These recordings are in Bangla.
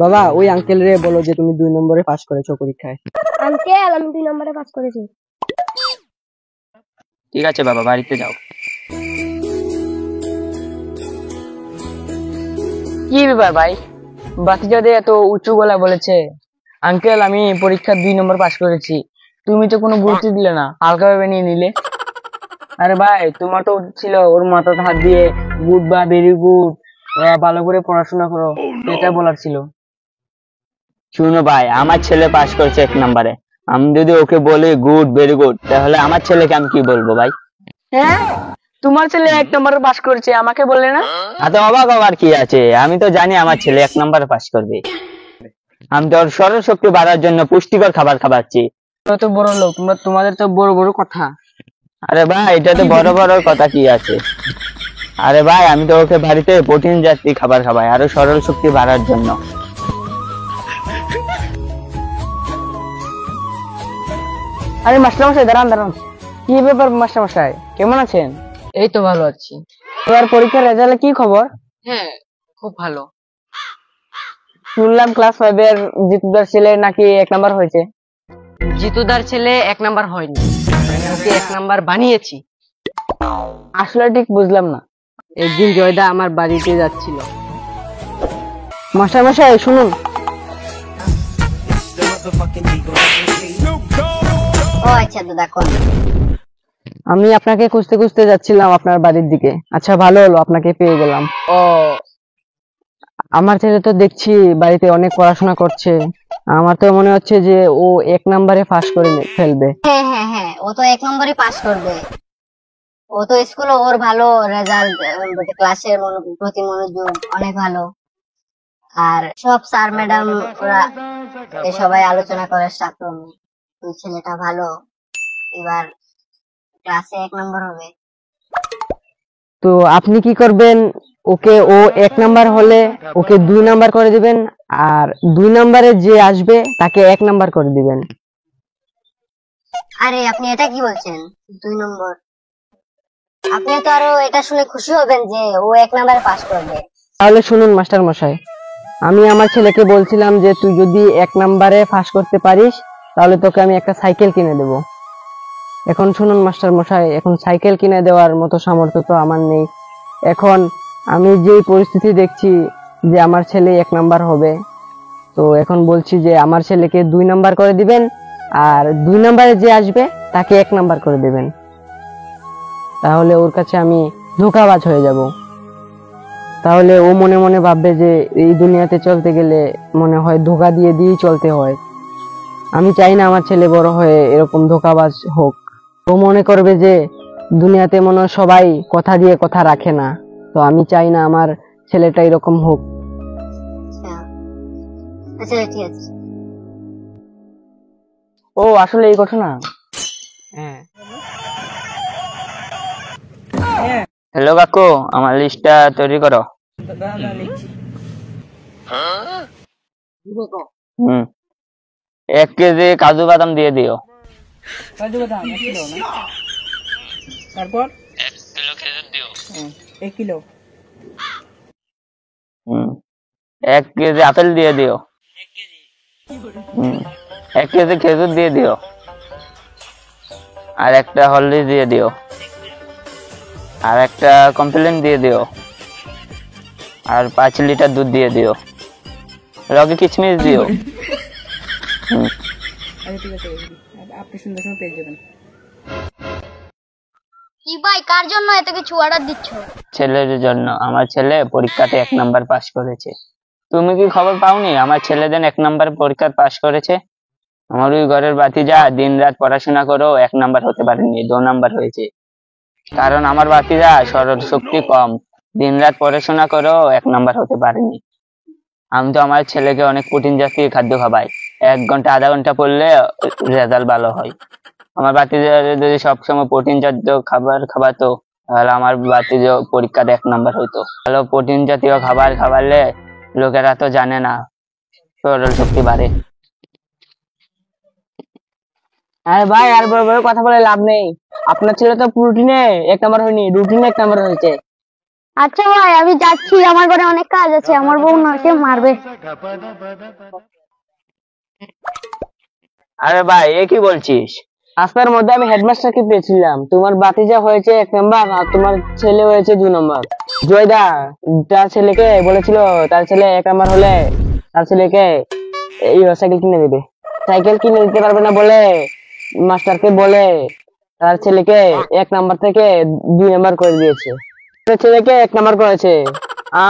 বাবা ওই আঙ্কেল রে বলো যে তুমি 2 নম্বরে পাস করেছো পরীক্ষায়। আঙ্কেল আমি 2 নম্বরে পাস করেছি। ঠিক আছে বাবা, বাড়িতে যাও। কি ব্যাপার ভাই, বাতিজাদের এত উঁচু গলা বলেছে? আঙ্কেল আমি পরীক্ষা 2 নম্বর পাস করেছি। তুমি তো কোনো গুরুত্ব দিলে না, হালকা ভাবে নিয়ে নিলে। আরে ভাই তোমার তো উচিত ছিল ওর মাথাতে হাত দিয়ে গুড বা ভেরি গুড, ভালো করে পড়াশোনা করো, এটা বলার ছিল। শুনো ভাই, আমার ছেলে পাস করেছে 1 নম্বরে। আমি যদি ওকে বলি গুড ভেরি গুড, তাহলে আমার ছেলেকে আমি কি বলবো ভাই? হ্যাঁ, তোমার ছেলে 1 নম্বরে পাস করেছে, আমাকে বললে না? এত অবাক হবার কি আছে? আমি তো জানি আমার ছেলে 1 নম্বরে পাস করবে। আমি তো ওর স্মরণ শক্তি বাড়ার জন্য পুষ্টিকর খাবার খাওয়াচ্ছি। তোমরা তো বড় লোক, তোমাদের তো বড় বড় কথা। আরে ভাই এটাতে বড় বড় কথা কি আছে? আরে ভাই আমি তো ওকে বাড়িতে প্রোটিন জাতীয় খাবার খাওয়াই, আরো সরল শক্তি বাড়ার জন্য। আরে মাস্টারমশাই দাঁড়ান দাঁড়ান, কি ব্যাপার মাস্টারমশাই, কেমন আছেন? এই তো ভালো আছি। এবার পরীক্ষার রেজাল্টে কি খবর? হ্যাঁ খুব ভালো। শুনলাম ক্লাস 5 এর জিতুদার ছেলে নাকি 1 নাম্বার হয়েছে। জিতুদার ছেলে 1 নাম্বার হয়নি, ওকে 1 নাম্বার বানিয়েছি। আসলে ঠিক বুঝলাম না। একদিন জয়দা আমার বাড়িতে যাচ্ছিল। মাস্টারমশাই শুনুন। ও আচ্ছা দাদা কোন? আমি আপনাকে খুঁজতে খুঁজতে যাচ্ছিলাম আপনার বাড়ির দিকে। আচ্ছা ভালো হলো আপনাকে পেয়ে গেলাম। ও আমার ছেলে তো দেখছি বাড়িতে অনেক পড়াশোনা করছে। আমার তো মনে হচ্ছে যে ও 1 নম্বরে পাস করে ফেলবে। হ্যাঁ হ্যাঁ হ্যাঁ, ও তো 1 নম্বরে পাস করবে। ও তো স্কুলে ওর ভালো রেজাল্ট, ক্লাসের প্রতি মনোযোগ অনেক ভালো। আর সব স্যার ম্যাডাম ওরা সবাই আলোচনা করে ছাত্র নিয়ে, তুই ছেলেটা ভালো, এবার ক্লাসে 1 নম্বর হবে। তো আপনি কি করবেন? ওকে ও 1 নাম্বার হলে ওকে 2 নাম্বার করে দিবেন, আর 2 নাম্বারে যে আসবে তাকে 1 নাম্বার করে দিবেন। আরে আপনি এটা কি বলছেন? 2 নম্বর? আপনি তো আরো এটা শুনে খুশি হবেন যে ও 1 নম্বরে পাস করবে। তাহলে শুনুন মাস্টার মশাই, আমি আমার ছেলেকে বলছিলাম যে তুই যদি 1 নাম্বারে পাস করতে পারিস তাহলে তোকে আমি একটা সাইকেল কিনে দেব। এখন শুনুন মাস্টার মশাই, এখন সাইকেল কিনে দেওয়ার মতো সামর্থ্য তো আমার নেই। এখন আমি যে পরিস্থিতি দেখছি যে আমার ছেলে 1 নাম্বার হবে, তো এখন বলছি যে আমার ছেলেকে 2 নাম্বার করে দিবেন, আর 2 নাম্বারে যে আসবে তাকে 1 নাম্বার করে দিবেন। তাহলে ওর কাছে আমি ধোঁকাবাজ হয়ে যাব। তাহলে ও মনে মনে ভাববে যে এই দুনিয়াতে চলতে গেলে মনে হয় ধোঁকা দিয়ে দিয়েই চলতে হয়। আমি চাই না আমার ছেলে বড় হয়ে এরকম ধোঁকাবাজ হোক। ও মনে করবে যে দুনিয়াতে মনে হয় সবাই কথা দিয়ে কথা রাখে না। তো আমি চাই না আমার ছেলেটা এরকম হোক। আচ্ছা ঠিক আছে। ও আসলে এই ঘটনা। হ্যাঁ। হ্যালো কাকু, আমার লিস্টটা তৈরি করো। 1 কেজি কাজু বাদাম দিয়ে দিও। কাজু বাদাম 1 কিলো না? তারপর 1 কিলো খেজুর দিও। 1 কিলো। 1 কেজি আপেল দিয়ে দিও। 1 কেজি খেজুর দিয়ে দিও। আর একটা হলদি দিয়ে দিও। আর একটা কমপ্লেন দিয়ে দিও। আর 5 লিটার দুধ দিয়ে দিও। লগে কিশমিশ দিও। ঠিক আছে, আপনি সুন্দর সময় পেয়ে যাবেন। কি ভাই, কার জন্য এত কিছু অর্ডার দিচ্ছ? ছেলের জন্য। আমার ছেলে পরীক্ষাতে 1 নাম্বার পাস করেছে। তুমি কি খবর পাওনি আমার ছেলে যেন 1 নাম্বার পরীক্ষা পাস করেছে? আমার ওই ঘরের ভাতিজা দিন রাত পড়াশোনা করেও 1 নাম্বার হতে পারেনি, 2 নাম্বার হয়েছে। কারণ আমার ভাতিজা সরল শক্তি কম, দিন রাত পড়াশোনা করেও 1 নাম্বার হতে পারেনি। আমি তো আমার ছেলেকে অনেক প্রোটিন জাতীয় খাদ্য খাওয়াই, 1 ঘন্টা আধা ঘন্টা পড়লে রেজাল্ট ভালো হয়। আমার ভাতিজা যদি সবসময় প্রোটিন জাতীয় খাবার খাওয়াতো তাহলে আমার ভাতিজা পরীক্ষাতে 1 নাম্বার হইতো। ভালো প্রোটিন জাতীয় খাবার খাওয়ালে লোকেরা তো জানে না সরল শক্তি বাড়ে। আরে ভাই আর বড় বড় কথা বলে লাভ নেই। আপনার ছেলে তো প্রোটিনে 1 নাম্বার হয়নি, রুটিনে 1 নাম্বার হয়েছে। আচ্ছা ভাই, আমি যাচ্ছি, আমার ঘরে অনেক কাজ আছে, আমার বউ নাকে মারবে। আরে ভাই, এ কি বলছিস? আজকের মধ্যে আমি হেডমাস্টারকে পেয়েছিলাম, তোমার বাতিজা হয়েছে 1 নাম্বার আর তোমার ছেলে হয়েছে 2 নাম্বার। জয়দা তার ছেলেকে বলেছিল তার ছেলে 1 নাম্বার হলে তার ছেলেকে এই সাইকেল কিনে দেবে। সাইকেল কিনে দিতে পারবে না বলে মাস্টারকে বলে তার ছেলেকে 1 নাম্বার থেকে 2 নাম্বার করে দিয়েছে। তার ছেলেকে 1 নাম্বার করেছে।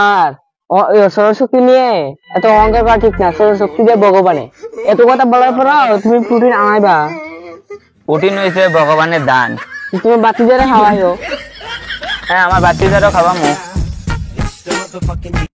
আর সৌরশক্তি নিয়ে এত অহংকার করা ঠিক না, সৌরশক্তি দিয়ে ভগবানে। এত কথা বলার পর তুমি প্রোটিন আনাইবা, পুটিন হয়েছে ভগবানের দান। তুমি বাচ্চাদের খাওয়াইও। হ্যাঁ, আমার বাচ্চাদেরও খাওয়ামো।